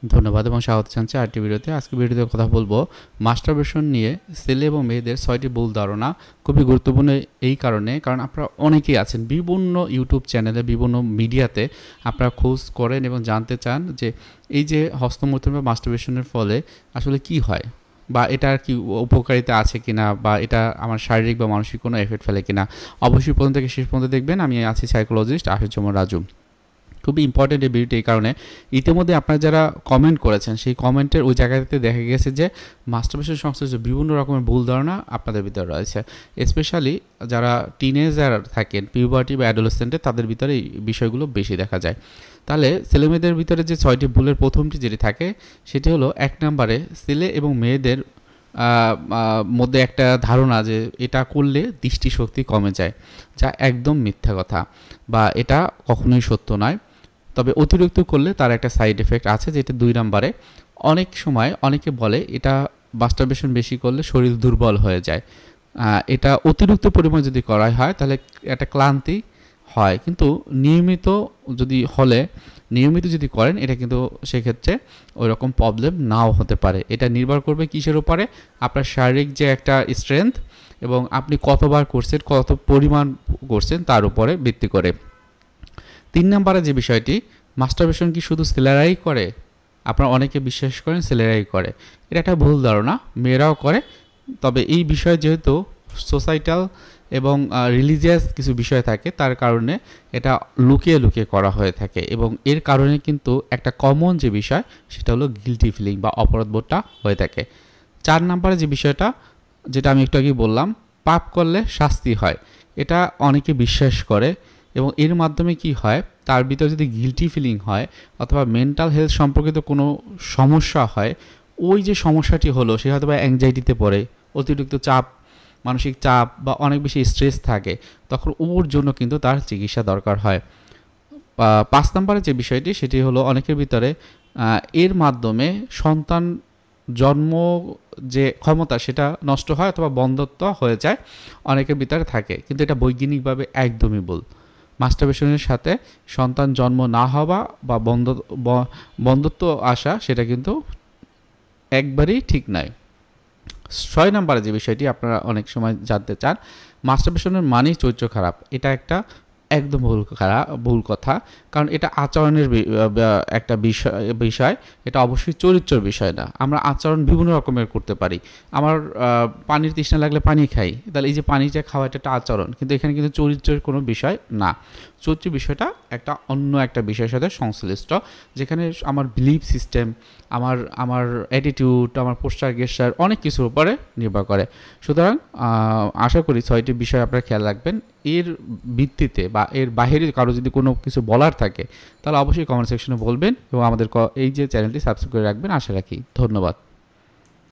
ধন্যবাদ এবং স্বাগত জানাচ্ছি আরেকটি ভিডিওতে। আজকে ভিডিওতে কথা বলবো মাস্টারবেশন নিয়ে ছেলে এবং মেয়েদের ৬টি ভুল ধারণা। খুবই গুরুত্বপূর্ণ এই কারণে, কারণ আপনারা অনেকেই আছেন বিভিন্ন ইউটিউব চ্যানেলে, বিভিন্ন মিডিয়াতে আপনারা খোঁজ করেন এবং জানতে চান যে এই যে হস্তমৈথুন বা মাস্টারবেশনের ফলে আসলে কি হয়, বা এটার কি উপকারিতা আছে কিনা, বা এটা আমার শারীরিক বা মানসিক কোনো এফেক্ট ফেলে কিনা। অবশ্যই প্রথম থেকে শেষ পর্যন্ত দেখবেন। আমি আছি সাইকোলজিস্ট আশুজ্জামান রাজু। খুবই ইম্পর্টেন্ট এই ভিডিওটি এই কারণে, ইতিমধ্যে আপনারা যারা কমেন্ট করেছেন সেই কমেন্টের ওই জায়গাতে দেখা গেছে যে মাস্টারবেশন সংশ্লিষ্ট বিভিন্ন রকমের ভুল ধারণা আপনাদের ভিতরে রয়েছে। স্পেশালি যারা টিনেজার থাকেন, পিউবার্টি বা অ্যাডোলেসেন্টে, তাদের ভিতরে এই বিষয়গুলো বেশি দেখা যায়। তাহলে ছেলেমেয়েদের ভিতরে যে ৬টি ভুলের প্রথমটি যেটি থাকে সেটি হলো, ১ নম্বরে ছেলে এবং মেয়েদের মধ্যে একটা ধারণা যে এটা করলে দৃষ্টিশক্তি কমে যায়, যা একদম মিথ্যা কথা, বা এটা কখনোই সত্য নয়। তবে অতিরিক্ত করলে তার একটা সাইড এফেক্ট আছে, যেটা ২ নম্বরে। অনেক সময় অনেকে বলে এটা মাস্টারবেশন বেশি করলে শরীর দুর্বল হয়ে যায়। এটা অতিরিক্ত পরিমাণ যদি করা হয় তাহলে একটা ক্লান্তি হয়, কিন্তু নিয়মিত যদি করেন এটা কিন্তু সেক্ষেত্রে ওই রকম প্রবলেম নাও হতে পারে। এটা নির্ভর করবে কিসের উপরে? আপনার শারীরিক যে একটা স্ট্রেংথ এবং আপনি কতবার করছেন, কত পরিমাণ করছেন তার উপরে ভিত্তি করে। ৩ নম্বরে যে বিষয়টি, মাস্টারবেশন কি শুধু ছেলেরাই করে? আপনারা অনেকে বিশ্বাস করেন ছেলেরাই করে। এটা একটা ভুল ধারণা, মেয়েরাও করে। তবে এই বিষয়ে যেহেতু সোসাইটাল এবং রিলিজিয়াস কিছু বিষয় থাকে, তার কারণে এটা লুকিয়ে লুকিয়ে করা হয়ে থাকে, এবং এর কারণে কিন্তু একটা কমন যে বিষয় সেটা হলো গিল্টি ফিলিং বা অপরাধবোধটা হয়ে থাকে। ৪ নম্বরে যে বিষয়টা, যেটা আমি একটু আগে বললাম, পাপ করলে শাস্তি হয়, এটা অনেকে বিশ্বাস করে, এবং এর মাধ্যমে কি হয়, তার ভিতরে যদি গিল্টি ফিলিং হয় অথবা মেন্টাল হেলথ সম্পর্কিত কোনো সমস্যা হয়, ওই যে সমস্যাটি হলো সে হয়তো বা অ্যাংজাইটিতে পড়ে, অতিরিক্ত চাপ, মানসিক চাপ বা অনেক বেশি স্ট্রেস থাকে, তখন ওর জন্য কিন্তু তার চিকিৎসা দরকার হয়। ৫ নম্বরে যে বিষয়টি সেটি হলো, অনেকের ভিতরে এর মাধ্যমে সন্তান জন্ম যে ক্ষমতা সেটা নষ্ট হয় অথবা বন্ধ্যত্ব হয়ে যায়, অনেকের ভিতরে থাকে, কিন্তু এটা বৈজ্ঞানিকভাবে একদমই ভুল। মাস্টারবেশনের সাথে সন্তান জন্ম না হওয়া বা বন্ধ্যত্ব আসা সেটা কিন্তু একবারেই ঠিক নয়। ৬ নম্বরে যে বিষয়টি আপনারা অনেক সময় জানতে চান, মাস্টারবেশনের মানেই চরিত্র খারাপ। এটা একদম ভুল কথা, কারণ এটা আচরণের একটা বিষয়। এটা অবশ্যই চরিত্রের বিষয় না। আমরা আচরণ বিভিন্ন রকমের করতে পারি। আমার পানির তৃষ্ণা লাগলে পানি খাই, তাহলে এই যে পানিটা খাওয়া এটা একটা আচরণ, কিন্তু এখানে কিন্তু চরিত্রের কোনো বিষয় না। চরিত্রের বিষয়টা অন্য একটা বিষয়ের সাথে সংশ্লিষ্ট, যেখানে আমার বিলিফ সিস্টেম, আমার অ্যাটিটিউড, আমার পোস্টার গেস্টার অনেক কিছুর উপরে নির্ভর করে। সুতরাং আশা করি ৬টি বিষয় আপনারা খেয়াল রাখবেন। এর ভিত্তিতে বা এর বাইরে কারো যদি কোনো কিছু বলার থাকে তাহলে অবশ্যই কমেন্ট সেকশনে বলবেন, এবং আমাদের এই যে চ্যানেলটি সাবস্ক্রাইব করে রাখবেন আশা রাখি। ধন্যবাদ।